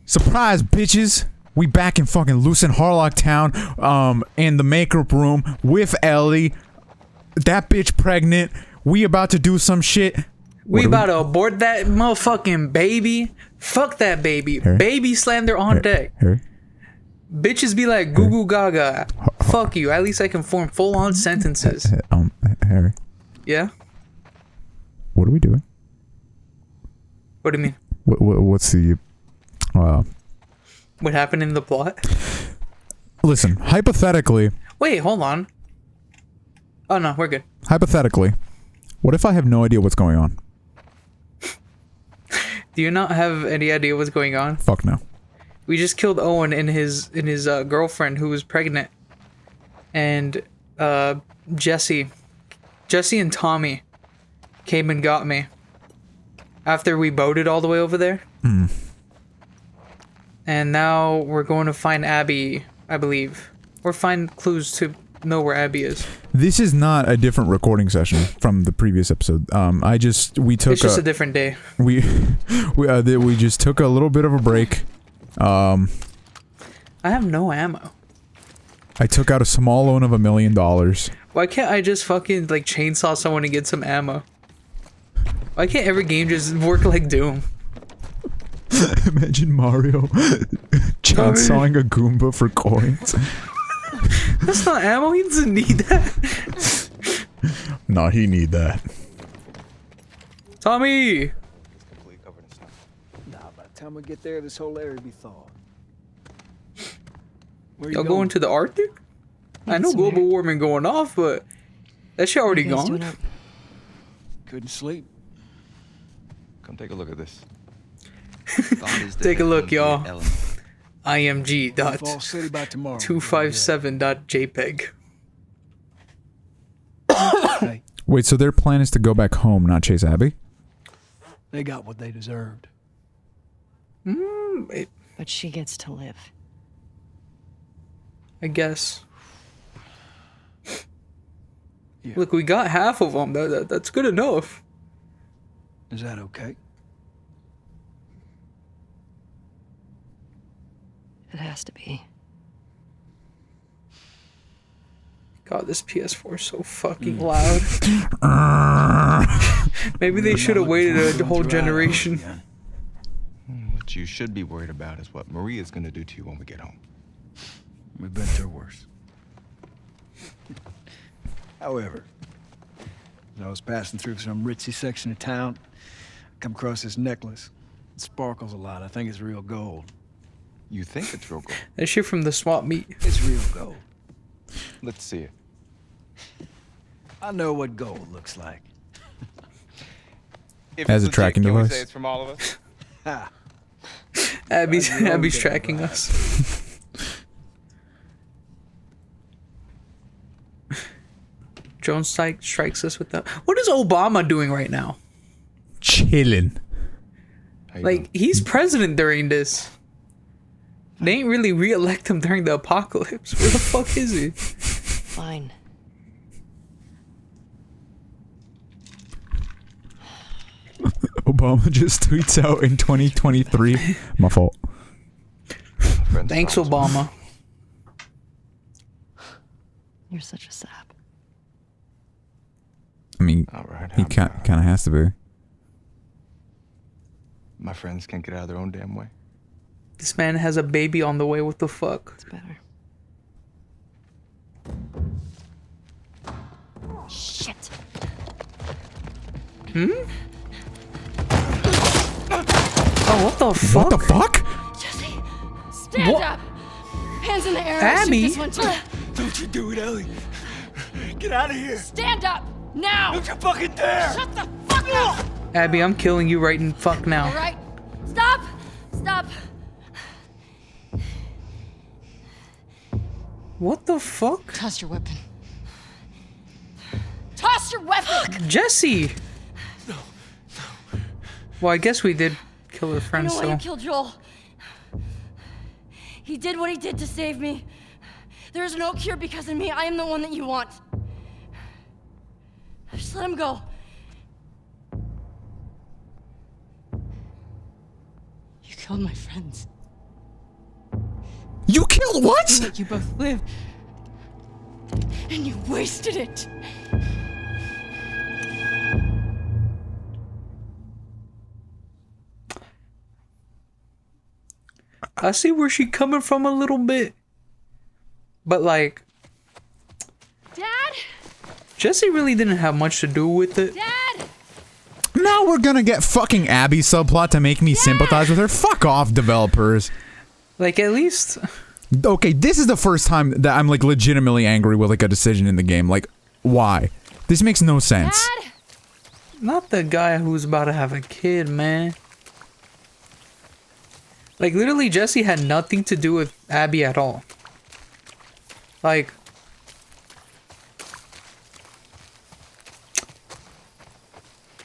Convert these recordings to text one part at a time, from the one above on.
Surprise, bitches! We back in fucking Loos Harlock town, in the makeup room with Ellie. That bitch pregnant. We about to do some shit. We about to abort that motherfucking baby. Fuck that baby. Harry? Baby slander on deck. Harry? Bitches be like goo goo gaga. Fuck you. At least I can form full on sentences. Harry. Yeah? What are we doing? What do you mean? What's the, What happened in the plot? Listen, hypothetically... Wait, hold on. Oh no, we're good. Hypothetically, what if I have no idea what's going on? Do you not have any idea what's going on? Fuck no. We just killed Owen and his girlfriend who was pregnant. And Jesse and Tommy came and got me after we boated all the way over there. And now we're going to find Abby, I believe. Or find clues to know where Abby is. This is not a different recording session from the previous episode. It's just a different day. We just took a little bit of a break. I have no ammo. I took out a small loan of $1 million. Why can't I just fucking like chainsaw someone and get some ammo? Why can't every game just work like Doom? Imagine Mario chainsawing a Goomba for coins. That's not ammo. He doesn't need that. Nah, he need that. Tommy! Nah, by the time we get there, this whole area will be thawed. Where Y'all going to the Arctic? I know global warming going off, but that shit already gone. Couldn't sleep. Come take a look at this. Take a look, y'all. Fall City by tomorrow. img.257.jpg. Hey, Wait, so their plan is to go back home, not chase Abby? they got what they deserved. But she gets to live. I guess. Yeah. Look, we got half of them. That's good enough. Is that okay? It has to be. God, this PS4 is so fucking loud. Maybe they should have waited a whole generation. What you should be worried about is what Maria's gonna do to you when we get home. We've been through worse. However, as I was passing through some ritzy section of town, I come across this necklace. It sparkles a lot. I think it's real gold. You think it's real gold? That shit from the swap meet. It's real gold. Let's see it. I know what gold looks like. If As it's a tracking legit, can we device? say it's from all of us? Ha! Abby's tracking us. Drone strikes us with that. What is Obama doing right now? Chillin'. How you Like, he's president during this. They ain't really re-elect him during the apocalypse. Where the fuck is he? Fine. Obama just tweets out in 2023. My fault. doing? Thanks, Obama. You're such a sap. I mean, All right. he kind of has to be. My friends can't get out of their own damn way. This man has a baby on the way. What the fuck? It's better. Shit. Oh, what the fuck? What the fuck? Jesse, stand What? up. Hands in the air. Abby? Shoot this one too. Don't you do it, Ellie. Get out of here. Stand up now. Don't you fucking dare. Shut the fuck up. Abby, I'm killing you right in fuck now. All right. Stop. Stop. What the fuck? Toss your weapon. Toss your weapon. Jesse! Well, I guess we did kill her I friend, know why so... you killed Joel. He did what he did to save me. There is no cure because of me. I am the one that you want. Just let him go. You killed my friends. killed what? Let you both live. And you wasted it. I see where she coming from a little bit. But like, Dad? Jesse really didn't have much to do with it. Dad! Now we're gonna get fucking Abby subplot to make me sympathize with her. Fuck off, developers. Like, at least... Okay, this is the first time that I'm like legitimately angry with like a decision in the game. Like, why? This makes no sense. Dad? Not the guy who's about to have a kid, man. Like, literally, Jesse had nothing to do with Abby at all. Like...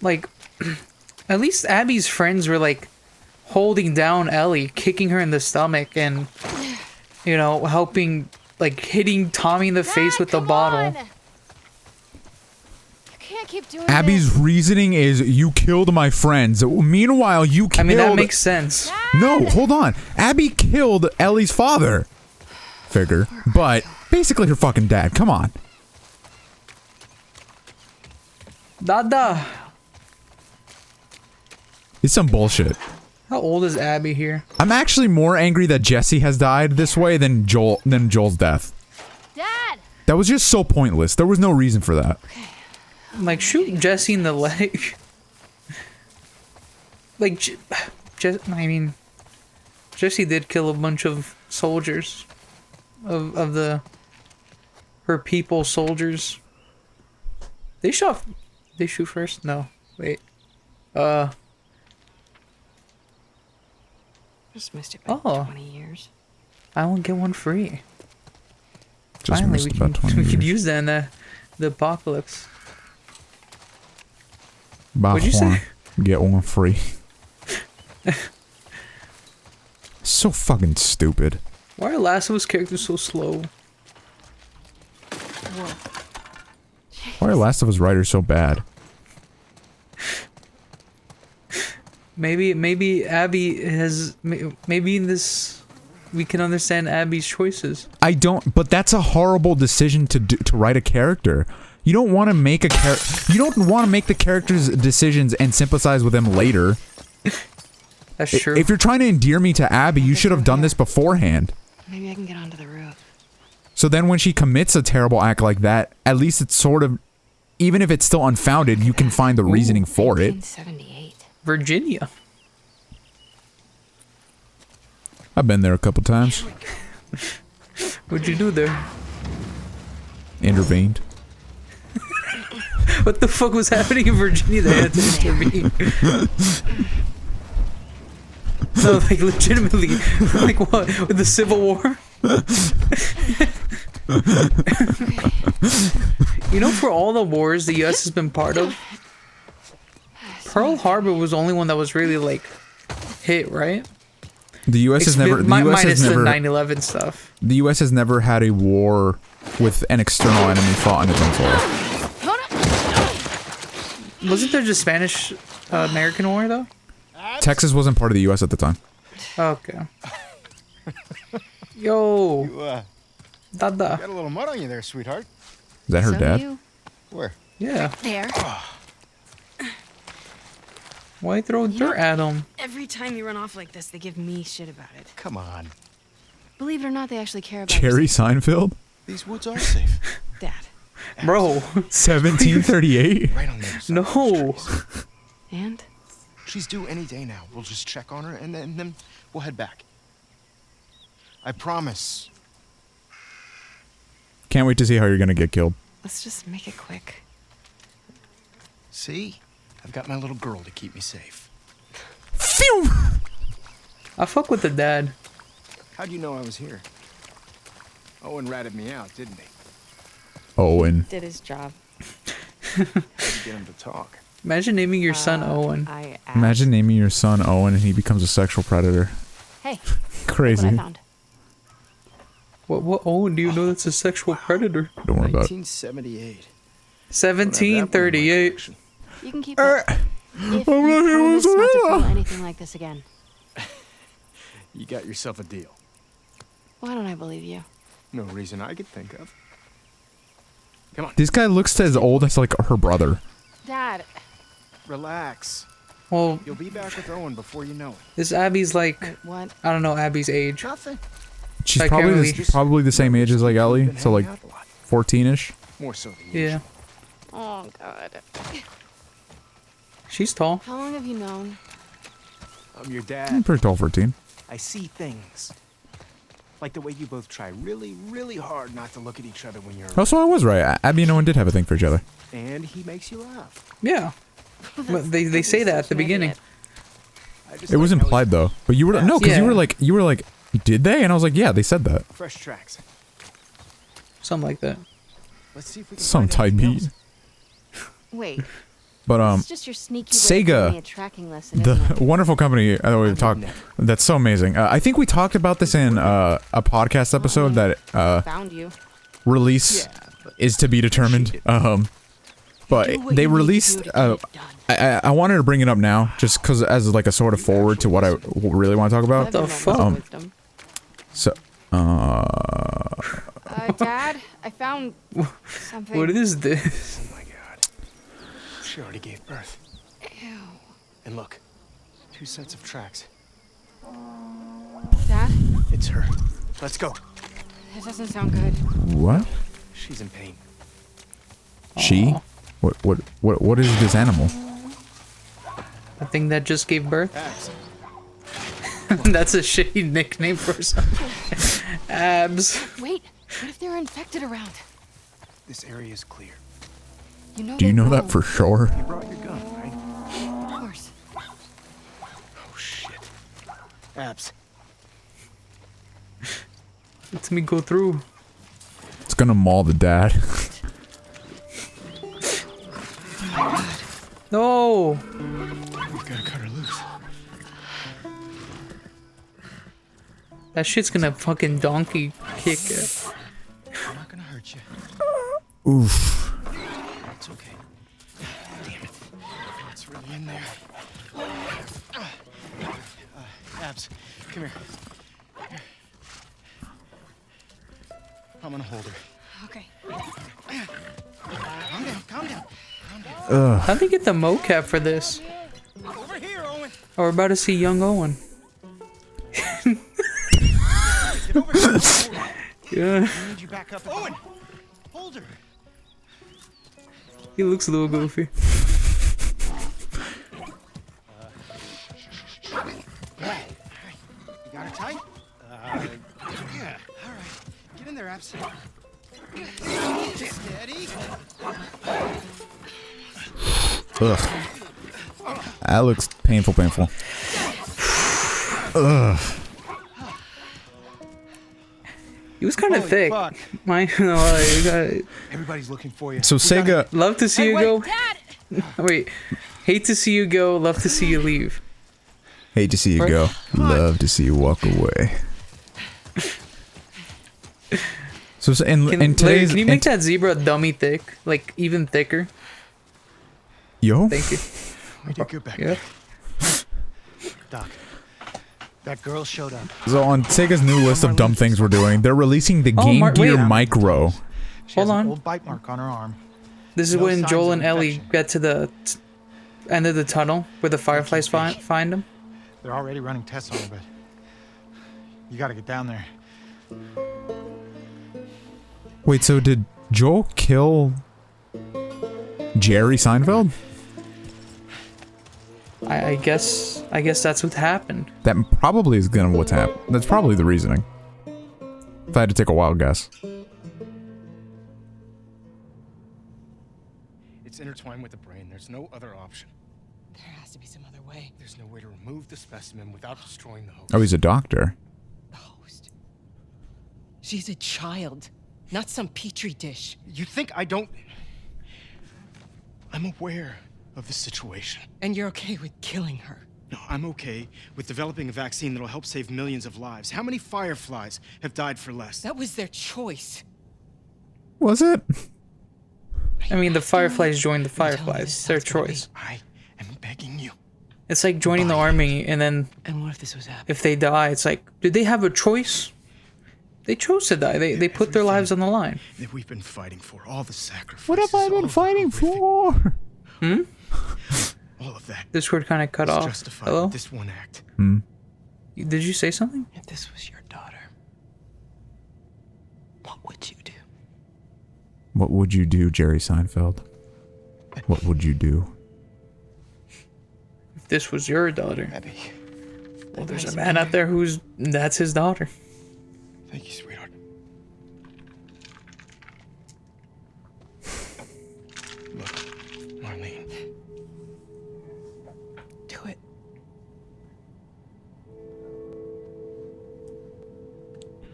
Like, at least Abby's friends were, like, holding down Ellie, kicking her in the stomach, and, you know, helping, like, hitting Tommy in the face with the come bottle. on. You can't keep doing Abby's this. reasoning is you killed my friends. Meanwhile, you killed. I mean, that makes sense. No, hold on. Abby killed Ellie's father. Figure, but basically her fucking dad. Come on. Dada! It's some bullshit. How old is Abby here? I'm actually more angry that Jesse has died this way than Joel's death. Dad! That was just so pointless. There was no reason for that. Like, shoot Jesse in the leg. Like, I mean, Jesse did kill a bunch of soldiers. Of her people soldiers. They shoot first? No. Wait. Just missed it by Oh. 20 years. I won't get one free. Just Finally, missed we about 20 could years. use that in the apocalypse. Buy What'd you say? one, get one free. So fucking stupid. Why are Last of Us characters so slow? Why are Last of Us writers so bad? Maybe Abby has... Maybe in this... We can understand Abby's choices. I don't, but that's a horrible decision to write a character. You don't want to make you don't want to make the character's decisions and sympathize with them later. That's true. If you're trying to endear me to Abby, you should have done this beforehand. Maybe I can get onto the roof. So then when she commits a terrible act like that, at least it's sort of, even if it's still unfounded, you can find the reasoning for it. 1978. Virginia. I've been there a couple times. What'd you do there? Intervened. What the fuck was happening in Virginia that had to intervene? No, like legitimately, like what? With the Civil War? You know, for all the wars the U.S. has been part of, Pearl Harbor was the only one that was really like hit, right? The U.S. has never. The U.S. minus has never. the 9/11 stuff. The U.S. has never had a war with an external enemy fought on its own soil. Wasn't there just Spanish American War though? Texas wasn't part of the U.S. at the time. Okay. Yo, You, Dada. got a little mud on you there, sweetheart. Is that her So dad? you- Where? Yeah. There. Why throw dirt at him? Every time you run off like this, they give me shit about it. Come on. Believe it or not, they actually care about Jerry Seinfeld? These woods are safe. Dad. Bro, 1738? Right on the other side. no. And? She's due any day now. We'll just check on her and then we'll head back. I promise. Can't wait to see how you're gonna get killed. Let's just make it quick. See? I've got my little girl to keep me safe. Phew! I fuck with the dad. How'd you know I was here? Owen ratted me out, didn't he? Owen. Did his job. How'd you get him to talk? Imagine naming your son Owen. I asked. Imagine naming your son Owen and he becomes a sexual predator. Hey, what I Crazy. found. What Owen do you know that's a sexual predator? Don't worry about it. 1978. 1738. You can keep it. If you promise not to pull anything like this again. You got yourself a deal. Why don't I believe you? No reason I could think of. Come on, This guy looks as old as like her brother. Dad. relax. Well, You'll be back with Owen before you know it. this Abby's like, Wait, what? I don't know Abby's age. Nothing. She's Like probably Emily. probably the same age as like Ellie, Been so like hanging out a lot. 14ish. More so than Yeah, usual. Oh, God. she's tall. How long have you known? I'm your I'm dad. pretty tall, 14. I see things. Like the way you both try really, really hard not to look at each other when you're Oh, so I was right. Abby and Owen did have a thing for each other. and he makes you laugh. Yeah, but they say that at the beginning. I just It was like how implied though, but you were no, because Yeah. you were like, did they? And I was like, yeah, they said that. he- fresh tracks. Something like that. Let's see if we can Some find type anything beat. else. Wait, But it's just your sneaky way of Sega, giving me a tracking lesson, isn't the it? wonderful company that we've talked. That's so amazing. I think we talked about this in a podcast episode that Found you. release Yeah, but is to be determined. But Do what they you need to released. do to get it done. I wanted to bring it up now, just because as like a sort of forward to what I really want to talk about. the I've fuck? no wisdom. So, Dad, I found something. What is this? oh my god. She already gave birth. Ew. And look, 2 sets of tracks. Dad, It's her. Let's go. that doesn't sound good. what? She's in pain. She? What is this animal? The thing that just gave birth? Abs. That's a shitty nickname for something. Abs. Wait, what if they're infected around? This area is clear. You know Do you they know will. that for sure? You brought your gun, right? Of course. Oh shit. Abs. Let me go through. It's gonna maul the dad. No. We've got to cut her loose. That shit's gonna fucking donkey kick it. I'm not gonna hurt you. Oof. It's okay. Damn it. It's really in there. Abs, come here. Here. I'm gonna hold her. Okay. Calm down, calm down. How'd they get the mocap for this? Over here, Owen. Oh, we're about to see young Owen. Get over here. Yeah, I need you back up. Owen, hold her. he looks a little goofy. You got her tight? Yeah. All right. Get in there, Abs. Steady. Ugh. That looks painful. Ugh. He was kind of Holy thick. fuck. Everybody's looking for you. So Sega, Love to see you go. Dad! Wait, hate to see you go. Love to see you leave. hate to see you go. Love to see you walk away. So in today's Can you make that zebra dummy thick, like even thicker? yo, Thank you. We did good back Yeah. there. Doc, that girl showed up. so on Sega's new list of dumb things we're doing, they're releasing the Oh, Game Mark, Gear wait. Micro. She Hold has on. an old bite mark on her arm. This is No when signs Joel of and Ellie infection. get to the end of the tunnel where the fireflies find them. They're already running tests on her, but you gotta get down there. Wait, so did Joel kill Jerry Seinfeld? I guess that's what happened. That probably is gonna what's happened. That's probably the reasoning. If I had to take a wild guess. It's intertwined with the brain. There's no other option. There has to be some other way. There's no way to remove the specimen without destroying the host. Oh, he's a doctor. The host. She's a child, not some petri dish. You think I don't... I'm aware of the situation. And you're okay with killing her. No, I'm okay with developing a vaccine that'll help save millions of lives. How many fireflies have died for less? That was their choice. Was it? I mean, the fireflies joined the You're telling me fireflies. this Their sounds gonna be- choice. I am begging you. It's like joining the army, and then And what if this was happening? if they die, it's like, did they have a choice? They chose to die. They put their lives on the line. That we've been fighting for, all the sacrifices. What have I all been of the fighting horrific- Hmm? All of that. Discord kind of cut is off. justified Hello? with this one act. Did you say something? If this was your daughter, what would you do? What would you do, Jerry Seinfeld? What would you do? If this was your daughter. Abby, Well, there's a man out there that's his daughter. thank you, sweetheart. Look, Marlene. Do it.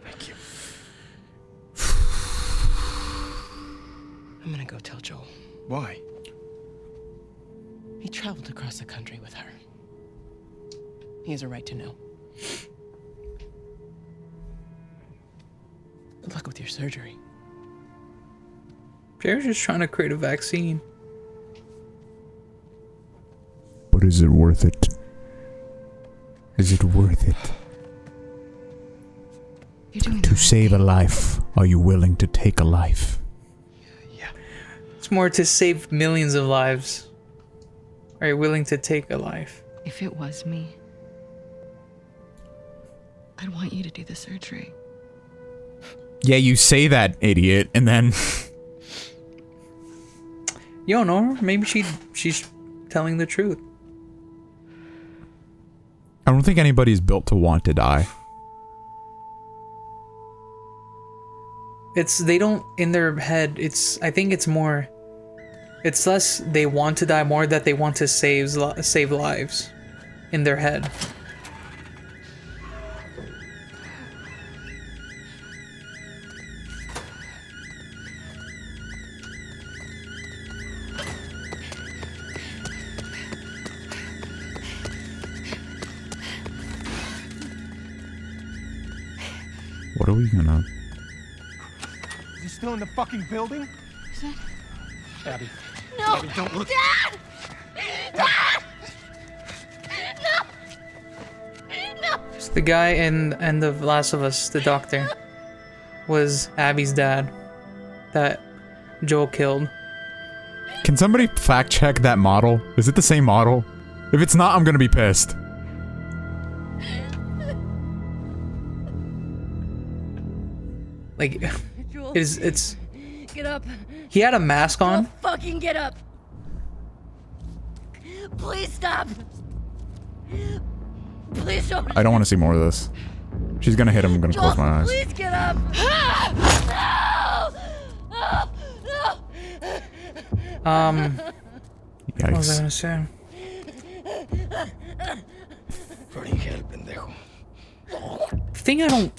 Thank you. I'm gonna go tell Joel. Why? He traveled across the country with her. He has a right to know. Good luck with your surgery. Jerry's just trying to create a vaccine. But is it worth it? Is it worth it? You're doing To save a life, are you willing to take a life? Yeah. It's more to save millions of lives. Are you willing to take a life? If it was me, I'd want you to do the surgery. Yeah, you say that, idiot, and then... You don't know her. Maybe she's telling the truth. I don't think anybody's built to want to die. They don't, in their head, I think it's more, it's less they want to die, more that they want to save lives in their head. What are we gonna... Is he still in the fucking building? Is it? Abby. No! Abby, don't look. Dad! Dad! No! No! So the guy in The Last of Us, the doctor, was Abby's dad that Joel killed. Can somebody fact check that model? Is it the same model? If it's not, I'm gonna be pissed. Like, Joel, it's... get up. He had a mask on. Joel, fucking get up. Please stop. Please don't. I don't want to see more of this. She's gonna hit him, I'm gonna Joel, close my eyes. please get up. No! No! No! What was I Yikes. gonna say? The thing I don't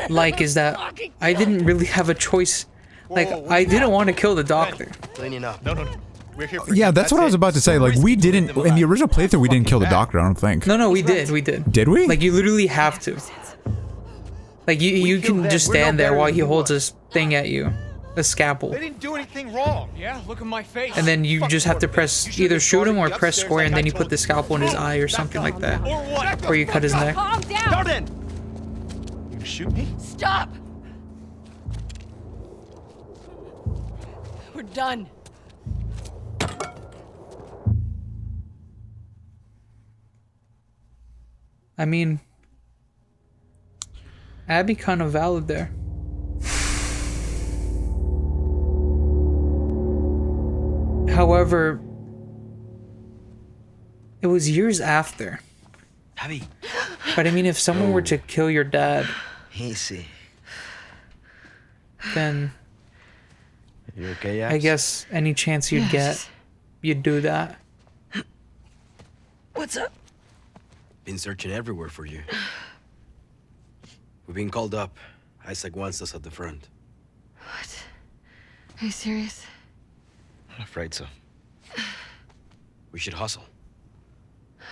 like is that I didn't really have a choice. Like, I didn't want to kill the doctor. Cleaning up. No. We're here for Yeah, that's what I was about to say. Like, we didn't... In the original playthrough, we didn't kill the doctor, I don't think. No, we did. Did we? Like, you literally have to. Like, you can just stand there while he holds this thing at you. A scalpel. They didn't do anything wrong. Yeah, look at my face. And then you just have to press... Either shoot him or press square, and then you put the scalpel in his eye or something like that. Or what? Or you cut his neck. Calm down. Now then. You gonna shoot me? Stop. We're done. I mean... Abby kind of valid there. However, it was years after. Abby. But I mean, if someone were to kill your dad, Easy. then You okay, I guess any chance you'd get, you'd do that. What's up? Been searching everywhere for you. We've been called up. Isaac wants us at the front. What? Are you serious? I'm afraid so. We should hustle.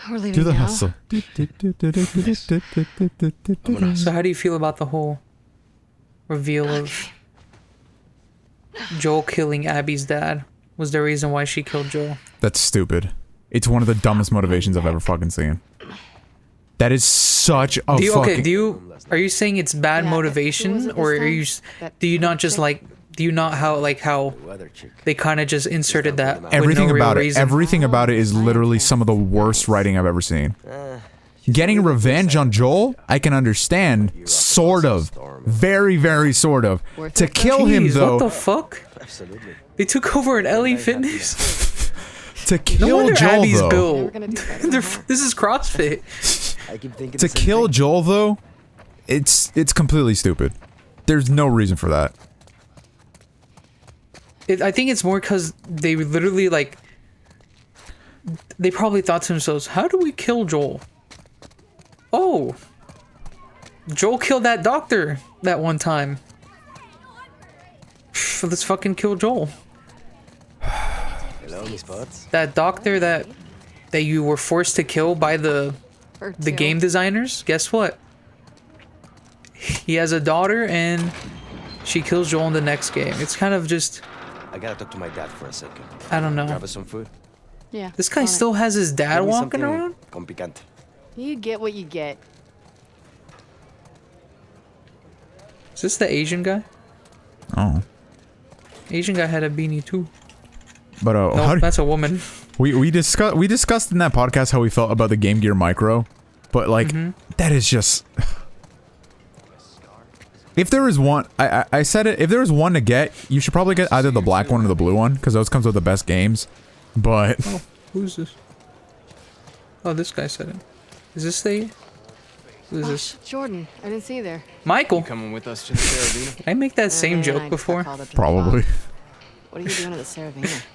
We're leaving Do the now? hustle. So how do you feel about the whole reveal of Joel killing Abby's dad? Was the reason why she killed Joel? That's stupid. It's one of the dumbest motivations I've ever fucking seen. That is such a Do you, fucking... are you saying it's bad Yeah, motivation, who was it or this are you, time? That do you not just chick? like, do you not how they kind of just inserted that with Everything no real about it. reason? Everything about it is literally some of the worst writing I've ever seen. Getting revenge on Joel, I can understand. Sort of. Very, very sort of. To kill him, Jeez, though... what the fuck? Absolutely. They took over an LA Fitness? To No kill wonder Joel, Abby's though... built. gonna do that. This is CrossFit. I keep thinking To the same kill thing. Joel, though, it's completely stupid. There's no reason for that. I think it's more because they literally, like... They probably thought to themselves, how do we kill Joel? Oh! Joel killed that doctor that one time. Let's fucking kill Joel. Hello, Miss Potts. That doctor that you were forced to kill by the game designers, guess what? He has a daughter and she kills Joel in the next game. It's kind of just, I gotta talk to my dad for a second. I don't know. Grab us some food. Yeah. This guy on it. still has his dad Give me walking something around? Con picante. You get what you get. Is this the Asian guy? Oh. Asian guy had a beanie too. But, No, how do, that's a woman. we discussed in that podcast how we felt about the Game Gear Micro. But, like, that is just... If there is one... I said it, if there was one to get, you should probably get either the black one or the blue one, because those comes with the best games. But... Oh, who's this? Oh, this guy said it. Is this the... Who is this? Jordan, I didn't see you there. Michael! Coming with us to the Saravina? Did I make that same Man, I joke just got before? called up to the Probably. boss. What are you doing at the Saravina?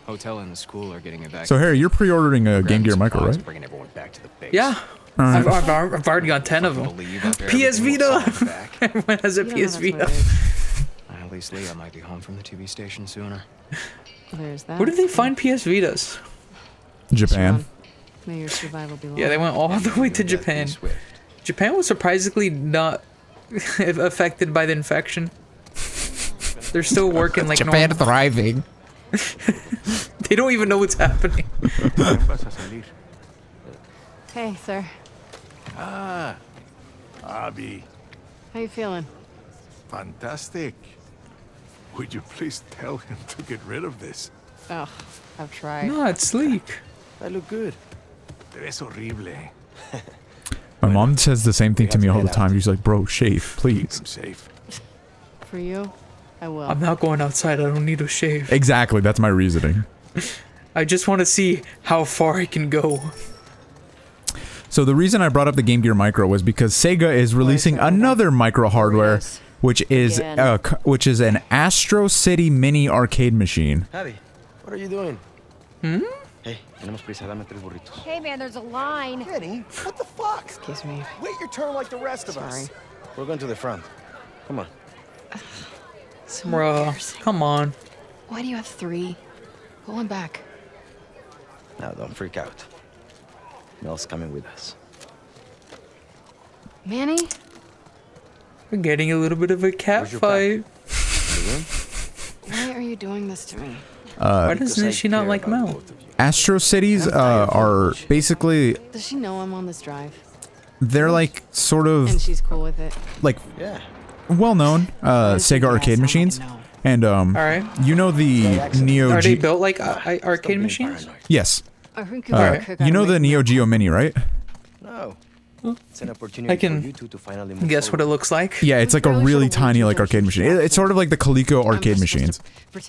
Hotel and the school are getting evacuated. So, Harry, you're pre-ordering a Game Gear Micro, right? Bringing everyone back to the base. Yeah. Alright. I've already got 10 of them. PS Vita! Everyone has a You don't know PS that's Vita. what it is. At least Leah might be home from the TV station sooner. There's that. Where did they find PS Vitas? Japan. May your survival be long. Yeah, they went all the way to Japan. Japan was surprisingly not affected by the infection. They're still working like Japan normal. thriving. They don't even know what's happening. Hey, sir. Abby, How you feeling? fantastic. Would you please tell him to get rid of this? Oh, I've tried. No, it's sleek. I look good. Te ves horrible. My mom says the same thing to me all the time. She's like, bro, shave, please. I'm safe. For you, I will. I'm not going outside. I don't need to shave. Exactly, that's my reasoning. I just want to see how far I can go. So the reason I brought up the Game Gear Micro was because Sega is releasing another micro hardware, which is an Astro City mini arcade machine. Abby, what are you doing? Hey, tenemos prisa. Dame 3 burritos. Hey man, there's a line. Kenny, what the fuck? Excuse me. Wait your turn like the rest of Sorry. us. We're going to the front. Come on. So Bruh, embarrassing. come on. Why do you have 3? Go on back. Now, don't freak out. Mel's coming with us. Manny? We're getting a little bit of a cat Where's your fight. Why are you doing this to me? Why doesn't she not like Mel? Astro Cities are basically, Does she know I'm on this drive? they're like sort And of she's cool with it? like Yeah. well-known Sega arcade machines. And Alright. you know the Neo Are they Geo... built like arcade machines? Yes. I think I could You know the Neo Geo Mini, right? No. It's an opportunity I can for you two to finally move guess what it looks like. Yeah, it's like a really tiny like arcade machine. It's sort of like the Coleco arcade machines,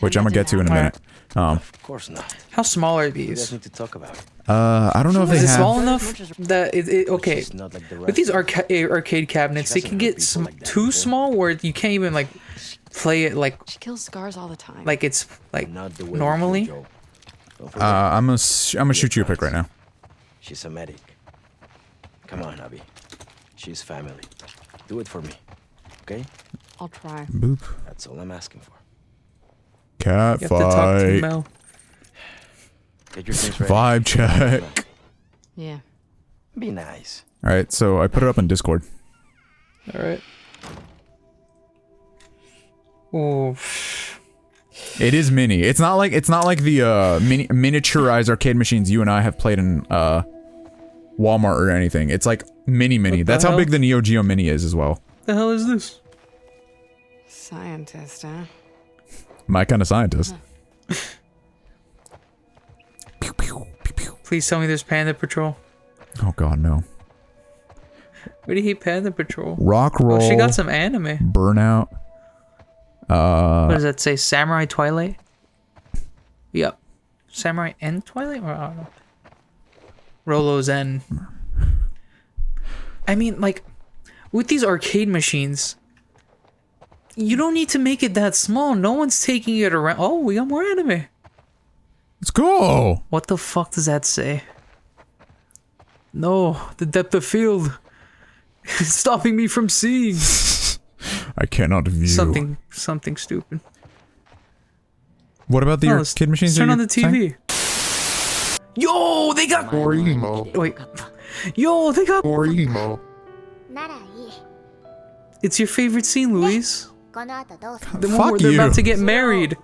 which I'm gonna get to in a minute. Of course not. How small are You guys these? need to talk about it. I don't know if they Is it have... small enough that okay? She's not like the With rest these of us. arcade cabinets, they can get People like that too before. small where you can't even like play it like She kills scars all the time. it's like Not the way we normally. feel, Joe. Don't forget, I'm gonna shoot you a pic right now. she's a medic. Come on, Abby. She's family. Do it for me. Okay? I'll try. Boop. That's all I'm asking for. Cat You have to talk to fight. Mel. Get your things ready. Vibe check. Yeah. Be nice. All right, so I put it up on Discord. All right. Oh, It is mini. It's not like the miniaturized arcade machines you and I have played in Walmart or anything. It's like mini. That's how big the Neo Geo Mini is as well. The hell is this? Scientist, huh? My kind of scientist. Please tell me there's Panda Patrol. Oh god, no. Where do you hate Panda Patrol? Rock Roll. Oh, she got some anime. Burnout. What does that say? Samurai Twilight? Yep. Samurai and Twilight? Or I don't know. Rolo's End. I mean, like, with these arcade machines, you don't need to make it that small. No one's taking it around. Oh, we got more anime. Let's go. What the fuck does that say? No, the depth of field is stopping me from seeing. I cannot view. Something stupid. What about the arcade machines? Turn on the saying? TV. Yo, they got. Wait. Yo, they got. It's your favorite scene, Luis. The one where they're about to get married.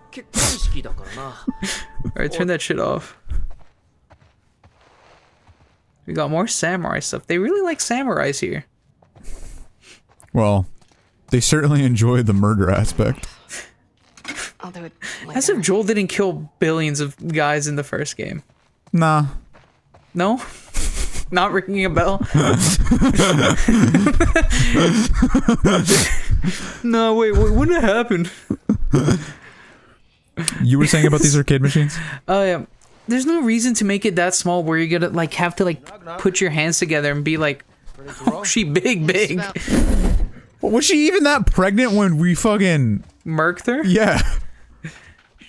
Alright, turn that shit off. We got more samurai stuff. They really like samurais here. Well, they certainly enjoy the murder aspect. I'll do it later. As if Joel didn't kill billions of guys in the first game. Nah. No? Not ringing a bell? No, wait, when did it happen? You were saying about these arcade machines? Oh, yeah. There's no reason to make it that small where you're gonna, like, have to, like, put your hands together and be like, oh, she big. Was she even that pregnant when we fucking... Murked her? Yeah.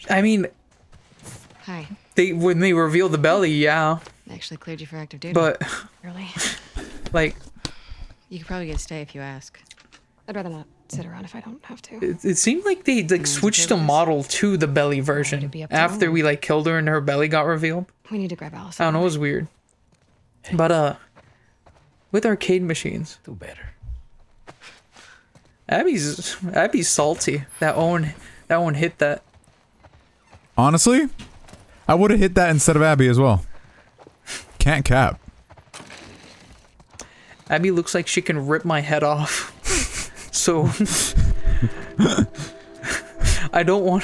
I mean... Hi. When they revealed the belly, yeah. Actually cleared you for active duty. But... Really? Like... You could probably get a stay if you ask. I'd rather not sit around if I don't have to. It seemed like they like switched the model to the belly version after we like killed her and her belly got revealed. We need to grab Allison. I don't know, it was weird. But with arcade machines, Do better. Abby's salty. That one hit that. Honestly, I would have hit that instead of Abby as well. Can't cap. Abby looks like she can rip my head off. So I don't want.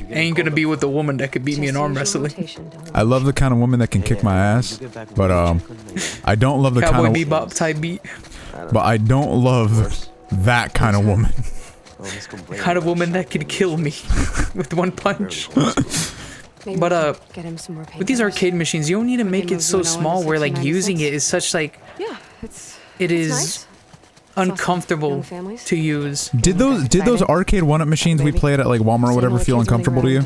I ain't gonna be with the woman that could beat me in arm wrestling. I love the kind of woman that can kick my ass, but I don't love the Cowboy kind of Bebop type beat. But I don't love that kind of woman. The kind of woman that could kill me with one punch. But with these arcade machines, you don't need to make it so small where like using it is such like it is uncomfortable to use. Did those arcade one-up machines we played at like Walmart or whatever feel uncomfortable to you?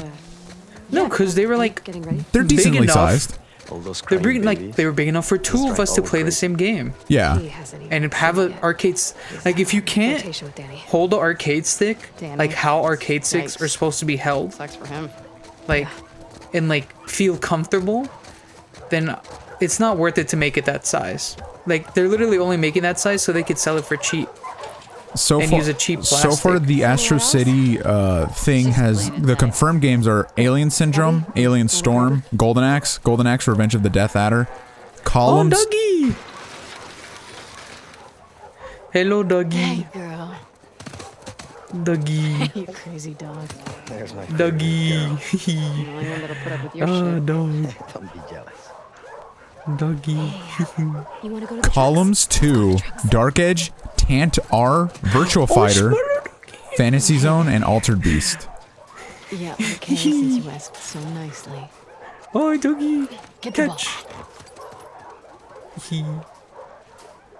No, because they were like they're decently sized. They were big enough for two of us to play the same game. Yeah. And have an arcades like if you can't hold the arcade stick like how arcade sticks are supposed to be held, like and like feel comfortable, then it's not worth it to make it that size. Like they're literally only making that size so they could sell it for cheap. So and far, use a cheap so plastic. far the Astro City thing has the confirmed games are Alien Syndrome, Alien Storm, Golden Axe, Revenge of the Death Adder, Columns. Oh, Dougie! Hello, Dougie. Hey, girl. Dougie. You crazy dog. There's my Dougie. The only one that'll put up with your Oh, shit. dog. Don't be jealous. Dougie. You wanna go to the Columns 2, Dark Edge, Tant R, Virtual Fighter, Fantasy Zone, and Altered Beast. Yeah, okay, since you asked so nicely. Oh, Dougie. Get the Catch.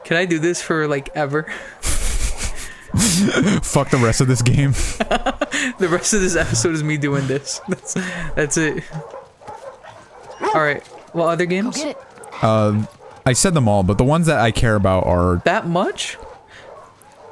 Can I do this for like ever? Fuck the rest of this game. The rest of this episode is me doing this. That's it. Alright. What other games? Go get it. I said them all, but the ones that I care about are... That much?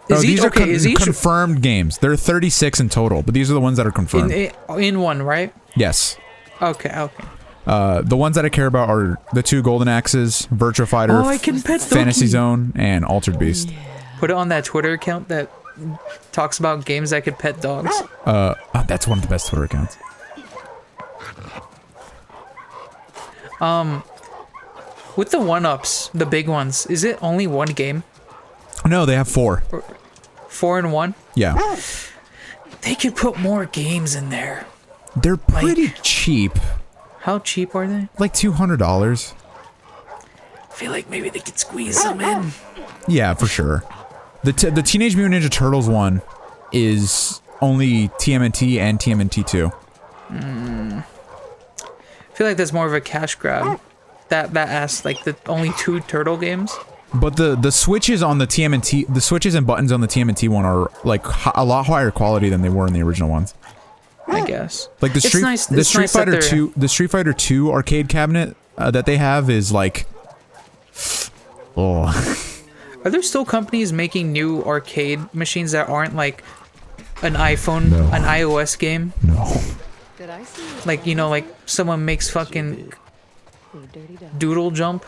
No, Is each, these are okay, is each confirmed games. There are 36 in total, but these are the ones that are confirmed. in one, right? Yes. Okay, okay. The ones that I care about are the 2 Golden Axes, Virtua Fighter, Oh, I can pet Fantasy Dougie. Zone, and Altered Beast. Put it on that Twitter account that talks about games that could pet dogs. That's one of the best Twitter accounts. With the 1-ups, the big ones, is it only one game? No, they have 4. 4 in 1? Yeah. They could put more games in there. They're pretty cheap. How cheap are they? Like $200. I feel like maybe they could squeeze some in. Yeah, for sure. The Teenage Mutant Ninja Turtles one is only TMNT and TMNT 2. I feel like that's more of a cash grab. That ass, like the only 2 turtle games. But the switches on the TMNT, the switches and buttons on the TMNT one are like a lot higher quality than they were in the original ones. I guess. Like the Street Fighter 2, the Street Fighter 2 arcade cabinet that they have is like, oh. Are there still companies making new arcade machines that aren't like an iPhone, an iOS game? No. Did I see? Like, you know, like someone makes fucking Doodle Jump.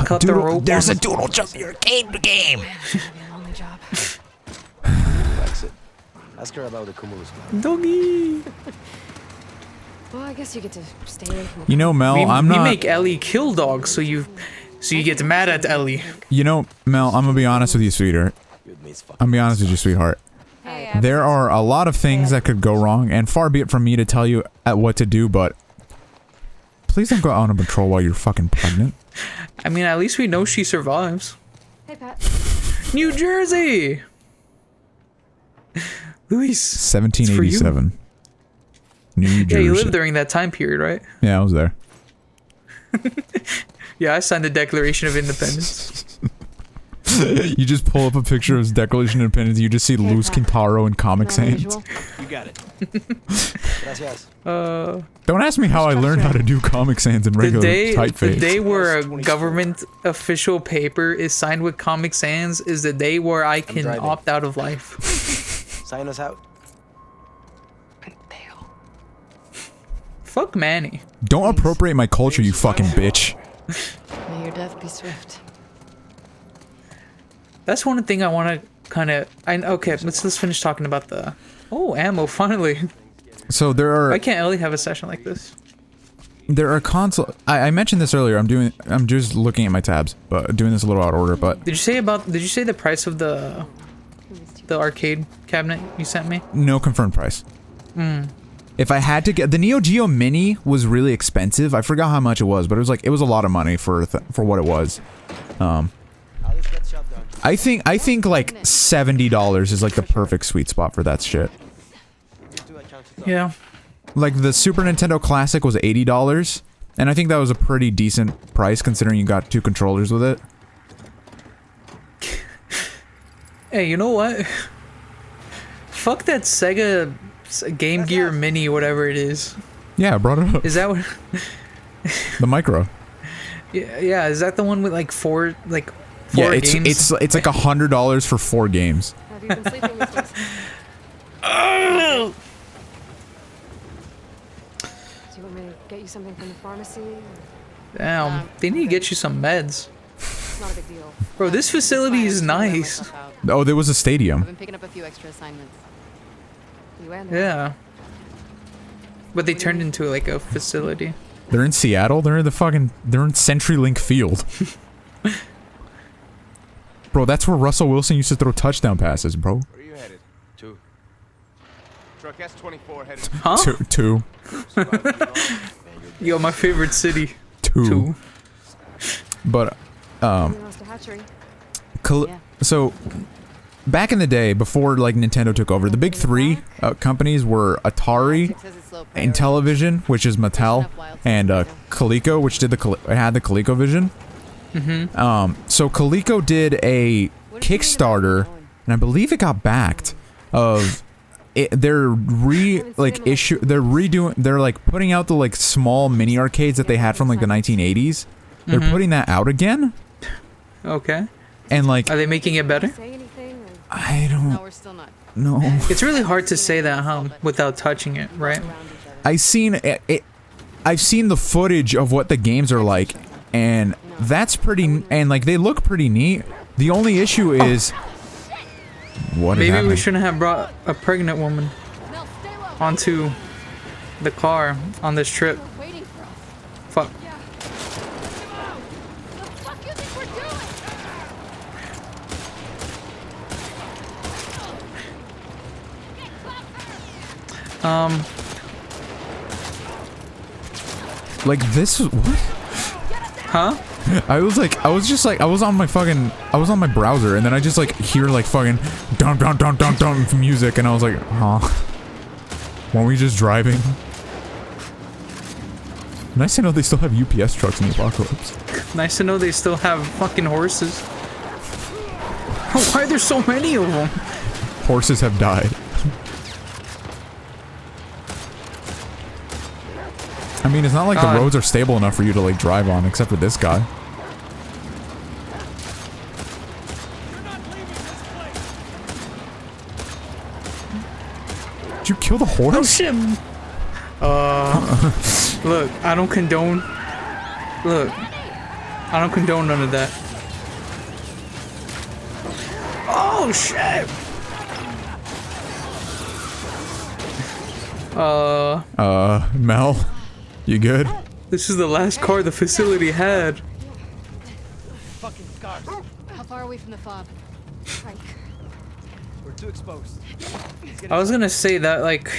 Cut the rope. There's a Doodle Jump arcade game. Exit. Ask her about the Cumulus. Doggy. Well, I guess you get to stay away from. You know, Mel, we I'm not. make Ellie kill dogs, so you get mad at Ellie. You know, Mel, I'm gonna be honest with you, sweetheart. I'm gonna be honest with you, sweetheart. There are a lot of things that could go wrong, and far be it from me to tell you what to do, but please don't go out on a patrol while you're fucking pregnant. I mean, at least we know she survives. Hey, Pat. New Jersey. Luis. 1787. New Jersey. Yeah, you lived during that time period, right? Yeah, I was there. Yeah, I signed the Declaration of Independence. You just pull up a picture of his Declaration of Independence, you just see Luz Quintaro in Comic Sans. You got it. Gracias. Don't ask me how I learned how to do Comic Sans in regular typeface. The day where a government official paper is signed with Comic Sans is the day where I can opt out of life. Sign us out. Fuck Manny. Don't appropriate my culture, you fucking bitch. May your death be swift. That's one thing I want to kind of. Okay, let's finish talking about the. Oh, ammo! Finally. So there are. Why can't Ellie have a session like this? There are console. I mentioned this earlier. I'm just looking at my tabs, but doing this a little out of order. But Did you say the price of the arcade cabinet you sent me? no confirmed price. If I had to get the Neo Geo Mini was really expensive. I forgot how much it was, but it was a lot of money for what it was. I think like $70 is like the perfect sweet spot for that shit. Yeah. Like the Super Nintendo Classic was $80, and I think that was a pretty decent price considering you got 2 controllers with it. Hey, you know what? Fuck that Sega Game Gear Mini, whatever it is. Yeah, I brought it up. Is that what? The Micro. Yeah. Is that the one with like four games? It's like $100 for 4 games. Have you been sleeping with us? Oh! Do you want me to get you something from the pharmacy? Damn, they need to get you some meds. It's not a big deal. Bro, this facility is nice. Oh, there was a I've stadium. been picking up a few extra assignments. You and Yeah. But they turned into like a facility. They're in Seattle. They're in CenturyLink Field. Bro, that's where Russell Wilson used to throw touchdown passes, bro. Where are you headed? 2. Truck S24 headed. Huh? 2. Yo, my favorite city. 2. But, so, back in the day, before like Nintendo took over, the big 3 companies were Atari, Intellivision, which is Mattel, and Coleco, which had the ColecoVision. So Coleco did a Kickstarter, and I believe it got backed. They're putting out the like small mini arcades that they had from like the 1980s. They're putting that out again. Okay. And like, are they making it better? I don't. No, we're still not. No. It's really hard to say that, without touching it, right? I've seen the footage of what the games are like, and that's pretty. And like, they look pretty neat. The only issue is, what? Maybe we shouldn't have brought a pregnant woman onto the car on this trip. Fuck. Like this was what? Huh? I was on my browser and then I just like hear like fucking dun dun dun dun dun music and I was like, huh? Weren't we just driving? Nice to know they still have UPS trucks in the apocalypse. Nice to know they still have fucking horses. Why are there so many of them? Horses have died. I mean, it's not like the roads are stable enough for you to like drive on, except for this guy. Did you kill the horse? Oh shit! Look, I don't condone. Look, I don't condone none of that. Oh shit! Mel, you good? This is the last car the facility had. Fucking cars. How far are we from the fob? Frank. We're too exposed. I was gonna say that, like,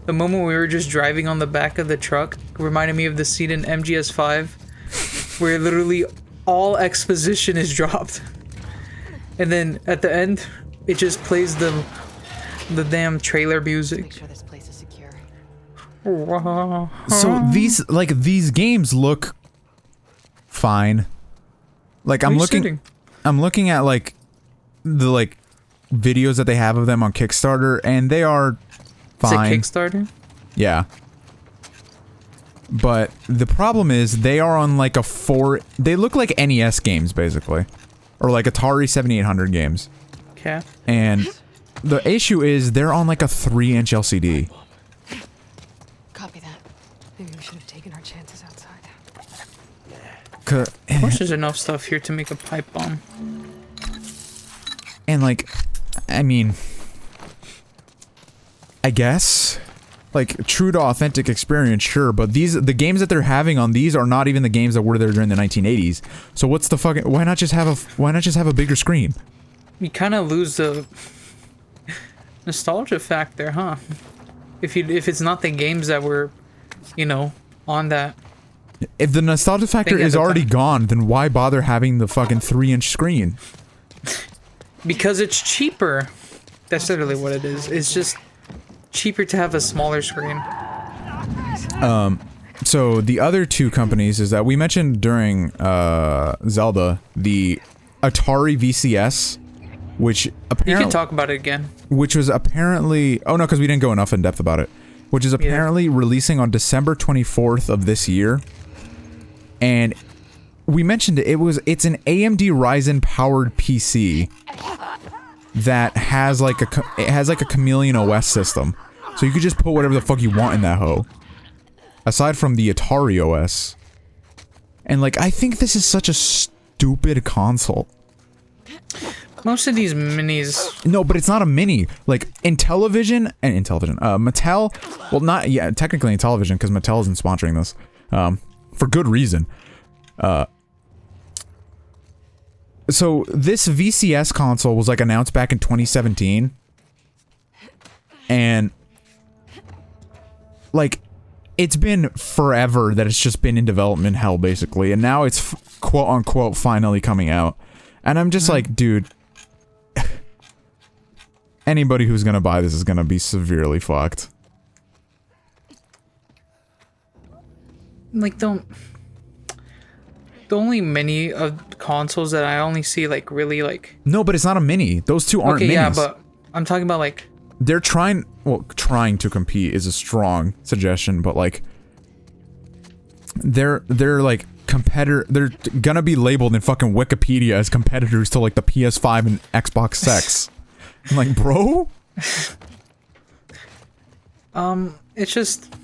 the moment we were just driving on the back of the truck reminded me of the scene in MGS5 where literally all exposition is dropped. And then at the end, it just plays the damn trailer music. Make sure this place is secure. So these games look fine. Like I'm looking at like the like videos that they have of them on Kickstarter and they are fine. Is it Kickstarter? Yeah. But the problem is they are on like they look like NES games basically. Or like Atari 7800 games. Okay. And the issue is they're on like a 3-inch LCD. Copy that. Maybe we should have taken our chances outside. Of course there's enough stuff here to make a pipe bomb. And like, I mean, I guess, like true to authentic experience, sure, but the games that they're having on these are not even the games that were there during the 1980s. So what's the fucking, why not just have a bigger screen? You kind of lose the nostalgia factor, huh? If it's not the games that were, you know, on that. If the nostalgia factor is already gone, then why bother having the fucking 3-inch screen? Because it's cheaper. That's literally what it is. It's just cheaper to have a smaller screen. So the other two companies is that we mentioned during Zelda, the Atari VCS, which apparently You can talk about it again. which was apparently, oh no, because we didn't go enough in depth about it, which is apparently releasing on December 24th of this year. And we mentioned it's an AMD Ryzen powered PC that has like a Chameleon OS system. So you could just put whatever the fuck you want in that hoe. Aside from the Atari OS. And like, I think this is such a stupid console. Most of these minis... No, but it's not a mini. Like, Mattel, well not, yeah, technically Intellivision, because Mattel isn't sponsoring this. For good reason. So this VCS console was like announced back in 2017. And like, it's been forever that it's just been in development hell, basically. And now it's quote unquote finally coming out. And I'm just like, dude, anybody who's gonna buy this is gonna be severely fucked. Like, the only mini of consoles that I only see, like, really, like... No, but it's not a mini. Those two aren't minis. Okay, yeah, but I'm talking about, like... They're trying to compete is a strong suggestion, but, like... They're like, they're gonna be labeled in fucking Wikipedia as competitors to, like, the PS5 and Xbox X. I'm like, bro? It's just...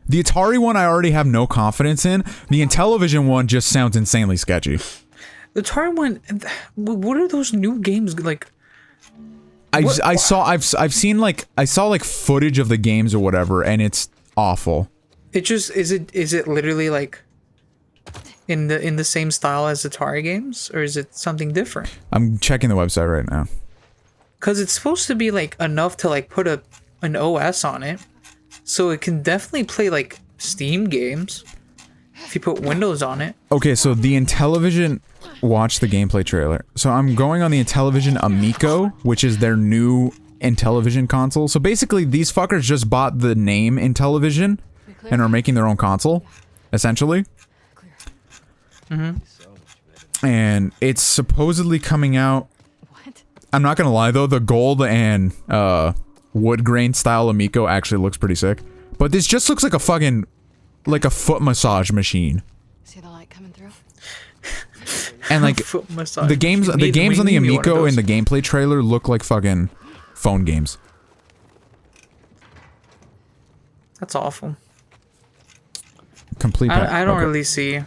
The Atari one I already have no confidence in. The Intellivision one just sounds insanely sketchy. The Atari one... What are those new games, like... I saw like footage of the games or whatever, and it's awful. It just... Is it literally, like... In the same style as Atari games? Or is it something different? I'm checking the website right now. Because it's supposed to be like enough to like put an OS on it. So it can definitely play like Steam games. If you put Windows on it. Okay, so the Intellivision... Watch the gameplay trailer. So I'm going on the Intellivision Amico, which is their new Intellivision console. So basically, these fuckers just bought the name Intellivision and are making their own console, essentially. And it's supposedly coming out... I'm not gonna lie though, the gold and wood grain style Amico actually looks pretty sick. But this just looks like a fucking... like a foot massage machine. See the light coming through? And like the games on the Amico in the gameplay trailer look like fucking phone games. That's awful. Complete. I don't okay. really see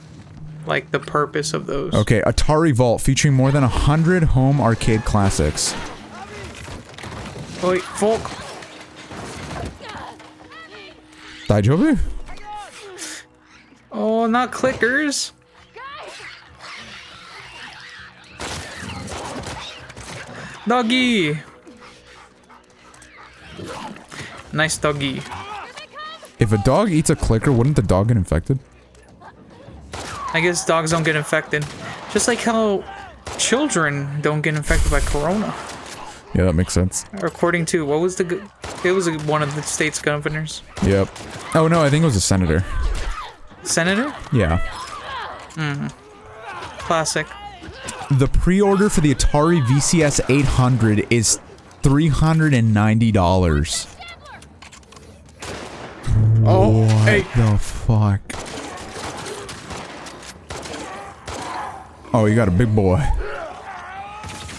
like the purpose of those. Okay, Atari Vault featuring more than 100 home arcade classics. Wait, Volk. Daijoubu? Oh, not clickers. Doggy. Nice doggy. If a dog eats a clicker, wouldn't the dog get infected? I guess dogs don't get infected. Just like how children don't get infected by corona. Yeah, that makes sense. According to, what was the... It was one of the state's governors. Yep. Oh no, I think it was a senator. Senator? Yeah. Classic. The pre-order for the Atari VCS 800 is $390. Oh, what hey. the fuck? Oh, you got a big boy.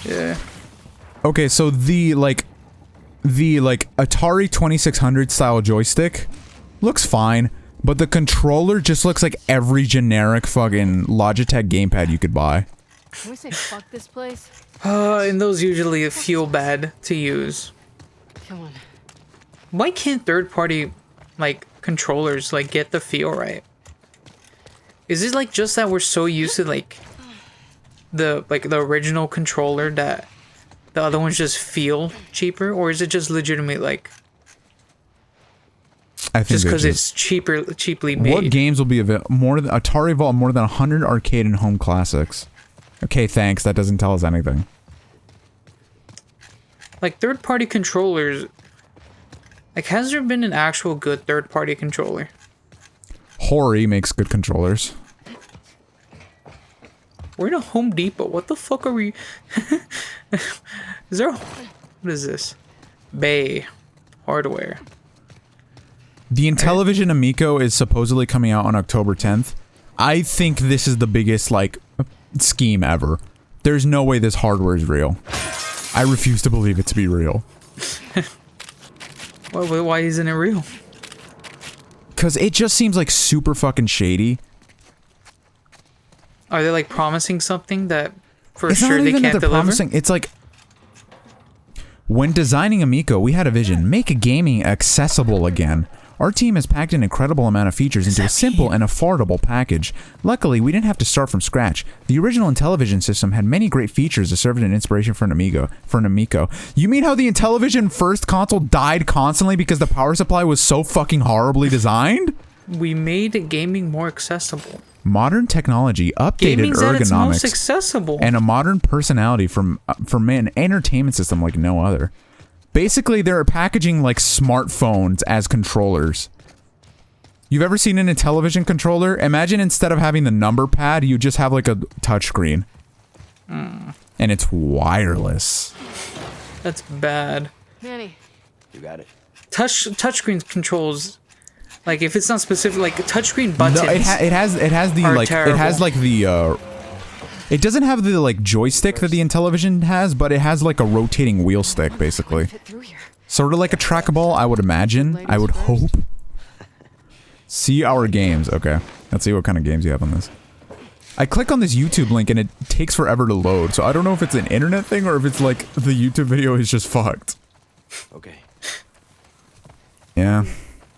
Yeah. Okay, so the Atari 2600 style joystick looks fine, but the controller just looks like every generic fucking Logitech gamepad you could buy. Can we say fuck this place? And those usually feel bad to use. Come on. Why can't third-party, like, controllers, like, get the feel right? Is it, like, just that we're so used to, like, the original controller that the other ones just feel cheaper? Or is it just legitimately, like, I think just because it's cheaply made? What games will be available? Atari Vault, more than 100 arcade and home classics. Okay, thanks. That doesn't tell us anything. Like, third-party controllers... Like, has there been an actual good third-party controller? Hori makes good controllers. We're in a Home Depot. What the fuck are we... Is there... What is this? Bay. Hardware. The Intellivision Amico is supposedly coming out on October 10th. I think this is the biggest, like, scheme ever. There's no way this hardware is real. I refuse to believe it to be real. Why isn't it real? Because it just seems like super fucking shady. Are they like promising something that for It's sure not they even that can't they're deliver? promising. It's like, when designing Amico, we had a vision: make gaming accessible again. Our team has packed an incredible amount of features into a simple and affordable package. Luckily, we didn't have to start from scratch. The original Intellivision system had many great features that served as an inspiration for an Amico. You mean how the Intellivision first console died constantly because the power supply was so fucking horribly designed? We made gaming more accessible. Modern technology, updated Gaming's at its most ergonomics, accessible. and a modern personality from an entertainment system like no other. Basically, they're packaging like smartphones as controllers. You've ever seen an Intellivision controller? Imagine instead of having the number pad, you just have like a touchscreen. And it's wireless. That's bad. Manny. You got it. Touchscreen controls, like if it's not specific, like touchscreen buttons. No, it has the like terrible. it has like the it doesn't have the like joystick that the Intellivision has, but it has like a rotating wheel stick basically. Sort of like a trackball, I would imagine. I would hope. See our games. Okay. Let's see what kind of games you have on this. I click on this YouTube link and it takes forever to load, so I don't know if it's an internet thing or if it's like the YouTube video is just fucked. Okay. Yeah.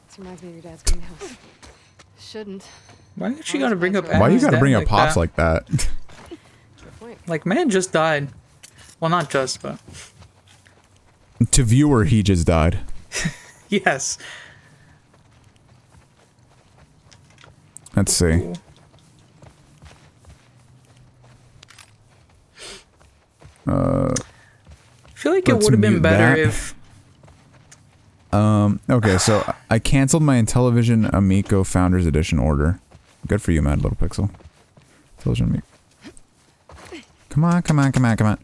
This reminds me of your dad's greenhouse. Shouldn't. Why you gotta bring up? Why you gotta bring up like Pops that? like that? Like man just died. Well, not just, but To viewer, he just died. Yes. Let's see. I feel like it Let's would have been mute better that. if. Okay, so I canceled my Intellivision Amico Founders Edition order. Good for you, Mad Little Pixel. Intellivision Amico. Come on, come on, come on, come on.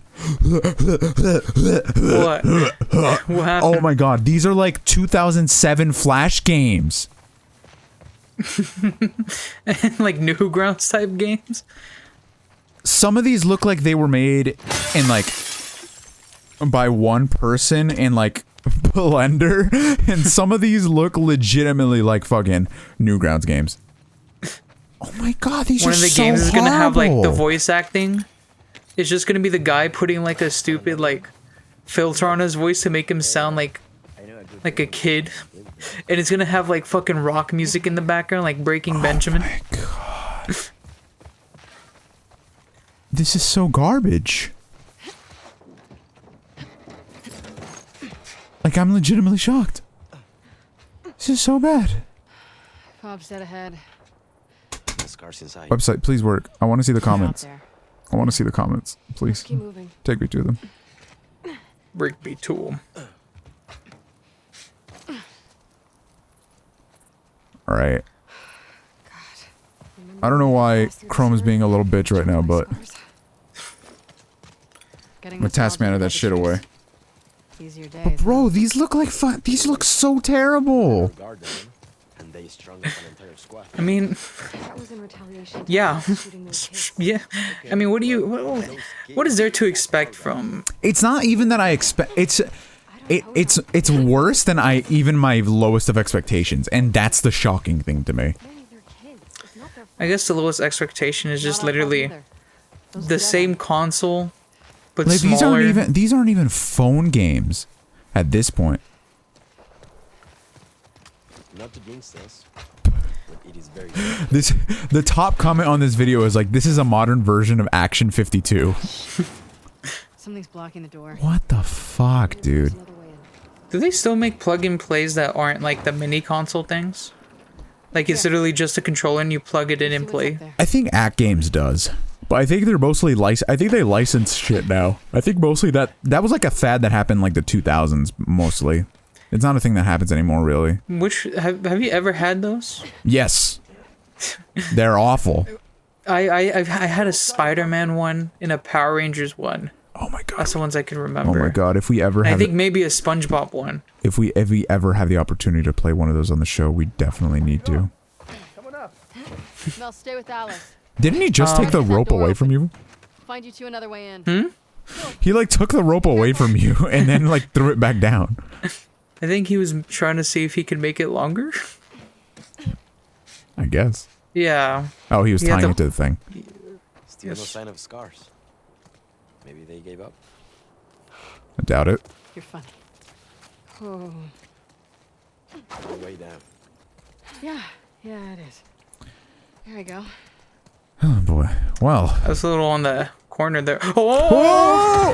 What? What happened? Oh my god, these are like 2007 Flash games. Like Newgrounds type games? Some of these look like they were made in like by one person in like Blender, and some of these look legitimately like fucking Newgrounds games. Oh my god, these are so One of the games is gonna have like the horrible. voice acting. It's just gonna be the guy putting like a stupid like filter on his voice to make him sound like a kid. And it's gonna have like fucking rock music in the background, like Breaking Benjamin. Oh my god. This is so garbage. Like, I'm legitimately shocked. This is so bad. Bob's dead ahead. The scars inside. Website, please work. I want to see the Out comments. there. I want to see the comments. Please. Keep moving. Take me to them. Rigby tool. Alright. I don't know why Chrome is being a little bitch right now, but I'm gonna task manner that shit away. Easier But days. bro, these look like fun. These look so terrible. Guard them, and they strung up an entire squad. I mean, That was in retaliation. yeah. Shooting those kids. Yeah. I mean, what do you what is there to expect from It's not even that I expect. It's worse than even my lowest of expectations, and that's the shocking thing to me. They're kids. It's not their fault. I guess the lowest expectation is just Not our fault literally either. Those the two same console but Like smaller. these aren't even phone games at this point. Not to jinx us, but it is very good. The top comment on this video is like, this is a modern version of Action 52. Something's blocking the door. What the fuck, dude? There's another way in. Do they still make plug-and plays that aren't like the mini console things? Like it's literally just a controller and you plug it in See and what's play. up there. I think Act Games does. But I think they're mostly I think they license shit now. I think mostly that was like a fad that happened in like the 2000s mostly. It's not a thing that happens anymore, really. Which have you ever had those? Yes. They're awful. I had a Spider-Man one and a Power Rangers one. Oh my god. That's the ones I can Oh remember. my god, if we ever I have think maybe a SpongeBob one. if we ever have the opportunity to play one of those on the show, we definitely need to. Mel, stay with Alice. Didn't he just take the Get that rope door away from you? Find you two another way in. He like took the rope away from you and then like threw it back down. I think he was trying to see if he could make it longer. I guess. Yeah. Oh, he was He had tying the- it to the thing. Still no Yes. sign of scars. Maybe they gave up. I doubt it. You're funny. Oh. On the way down. Yeah, it is. There we go. Oh boy. Well. I was a little on the corner there. Oh!